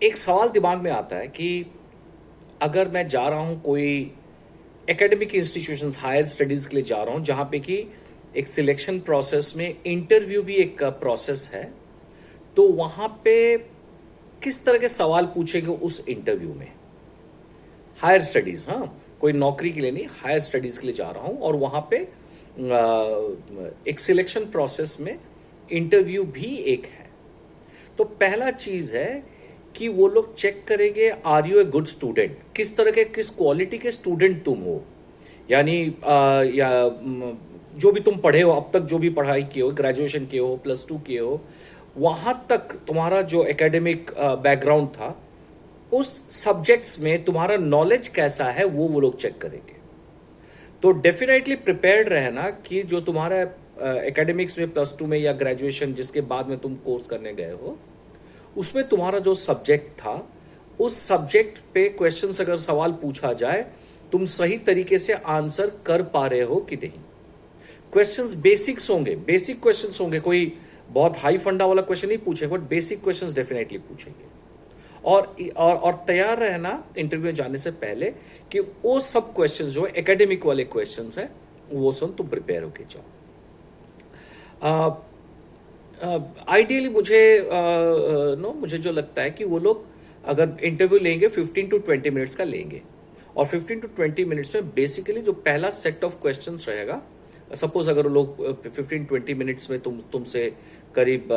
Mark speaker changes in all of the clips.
Speaker 1: एक सवाल दिमाग में आता है कि अगर मैं जा रहा हूं कोई एकेडमिक इंस्टीट्यूशंस हायर स्टडीज के लिए जा रहा हूं जहां पे कि एक सिलेक्शन प्रोसेस में इंटरव्यू भी एक प्रोसेस है, तो वहां पे किस तरह के सवाल पूछेंगे उस इंटरव्यू में। हायर स्टडीज, हाँ, कोई नौकरी के लिए नहीं, हायर स्टडीज के लिए जा रहा हूं और वहां पे एक सिलेक्शन प्रोसेस में इंटरव्यू भी एक है। तो पहला चीज है कि वो लोग चेक करेंगे are you a good student, किस तरह के, किस क्वालिटी के स्टूडेंट तुम हो। यानी जो भी तुम पढ़े हो अब तक, जो भी पढ़ाई किए हो, ग्रेजुएशन किए हो, +2 किए हो, वहां तक तुम्हारा जो एकेडमिक बैकग्राउंड था उस सब्जेक्ट्स में तुम्हारा नॉलेज कैसा है वो लोग चेक करेंगे। तो डेफिनेटली प्रिपेयर्ड रहना कि जो तुम्हारा एकेडमिक्स में +2 में या ग्रेजुएशन जिसके बाद में तुम कोर्स करने गए हो उसमें तुम्हारा जो सब्जेक्ट था उस सब्जेक्ट पे क्वेश्चंस अगर सवाल पूछा जाए तुम सही तरीके से आंसर कर पा रहे हो कि नहीं। क्वेश्चंस बेसिक्स होंगे, बेसिक क्वेश्चंस होंगे, कोई बहुत हाई फंडा वाला क्वेश्चन नहीं पूछेंगे बट बेसिक क्वेश्चंस डेफिनेटली पूछेंगे। और तैयार रहना इंटरव्यू जाने से पहले कि वो सब क्वेश्चंस जो एकेडमिक वाले क्वेश्चंस हैं वो सब तुम प्रिपेयर होके जाओ। आइडियली मुझे जो लगता है कि वो लोग अगर इंटरव्यू लेंगे 15 to 20 मिनट्स का लेंगे और 15 to 20 मिनट्स में बेसिकली जो पहला सेट ऑफ क्वेश्चंस रहेगा, सपोज अगर वो लोग 15-20 मिनट्स में तुमसे करीब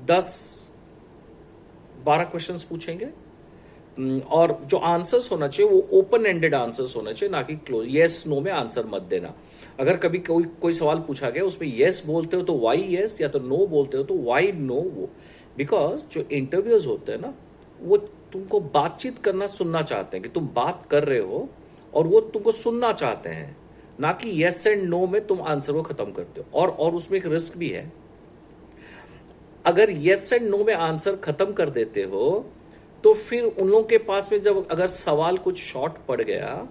Speaker 1: 10-12 क्वेश्चंस पूछेंगे और जो आंसर्स होना चाहिए वो ओपन एंडेड आंसर्स होना चाहिए, ना कि क्लोज। येस नो में आंसर मत देना। अगर कभी कोई सवाल पूछा गया उसमें येस बोलते हो तो वाई येस, या तो नो बोलते हो तो वाई नो। वो बिकॉज जो इंटरव्यूज होते हैं ना वो तुमको बातचीत करना सुनना चाहते हैं कि तुम बात कर रहे हो और वो तुमको सुनना चाहते हैं, ना कि येस एंड नो में तुम आंसर को खत्म करते हो। और उसमें एक रिस्क भी है, अगर येस एंड नो में आंसर खत्म कर देते हो तो फिर उन लोगों के पास में जब अगर सवाल कुछ शॉर्ट पड़ गया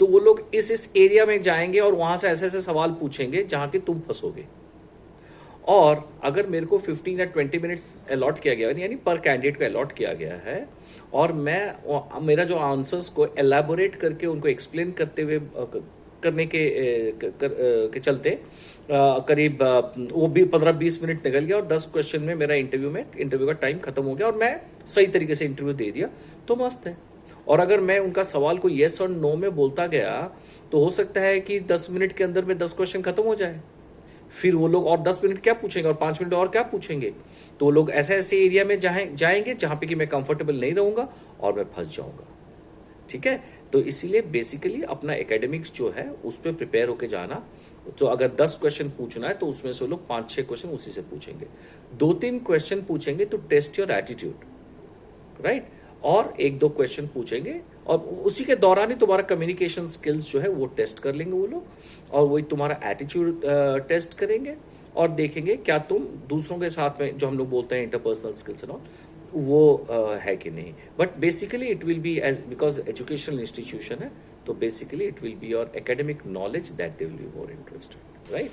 Speaker 1: तो वो लोग इस एरिया में जाएंगे और वहां से ऐसे ऐसे सवाल पूछेंगे जहां कि तुम फंसोगे। और अगर मेरे को 15 या 20 मिनट्स अलॉट किया गया, यानी पर कैंडिडेट को अलॉट किया गया है, और मेरा जो आंसर्स को एलैबोरेट करके उनको एक्सप्लेन करते हुए करने के चलते करीब वो भी 15-20 मिनट निकल गया और 10 क्वेश्चन में मेरा इंटरव्यू का टाइम खत्म हो गया और मैं सही तरीके से इंटरव्यू दे दिया, तो मस्त है। और अगर मैं उनका सवाल को येस और नो में बोलता गया तो हो सकता है कि 10 मिनट के अंदर में 10 क्वेश्चन खत्म हो जाए। फिर वो लोग और 10 मिनट क्या पूछेंगे और 5 मिनट और क्या पूछेंगे, तो वो लोग ऐसे ऐसे एरिया में जाएंगे जहां पे कि मैं कंफर्टेबल नहीं रहूंगा और मैं फंस जाऊंगा। ठीक है, तो इसीलिए बेसिकली अपना एकेडमिक्स जो है उस पर प्रिपेयर होके जाना। तो अगर 10 क्वेश्चन पूछना है तो उसमें से लोग 5-6 क्वेश्चन उसी से पूछेंगे, 2-3 क्वेश्चन पूछेंगे तो टेस्ट योर एटीट्यूड, राइट, और 1-2 क्वेश्चन पूछेंगे और उसी के दौरान ही तुम्हारा कम्युनिकेशन स्किल्स जो है वो टेस्ट कर लेंगे वो लोग, और वही तुम्हारा एटीट्यूड टेस्ट करेंगे और देखेंगे क्या तुम दूसरों के साथ में, जो हम लोग बोलते हैं इंटरपर्सनल स्किल्स एंड ऑल, वो है कि नहीं। But basically it will be as, because educational institution है, तो basically it will be your academic knowledge that they will be more interested, right.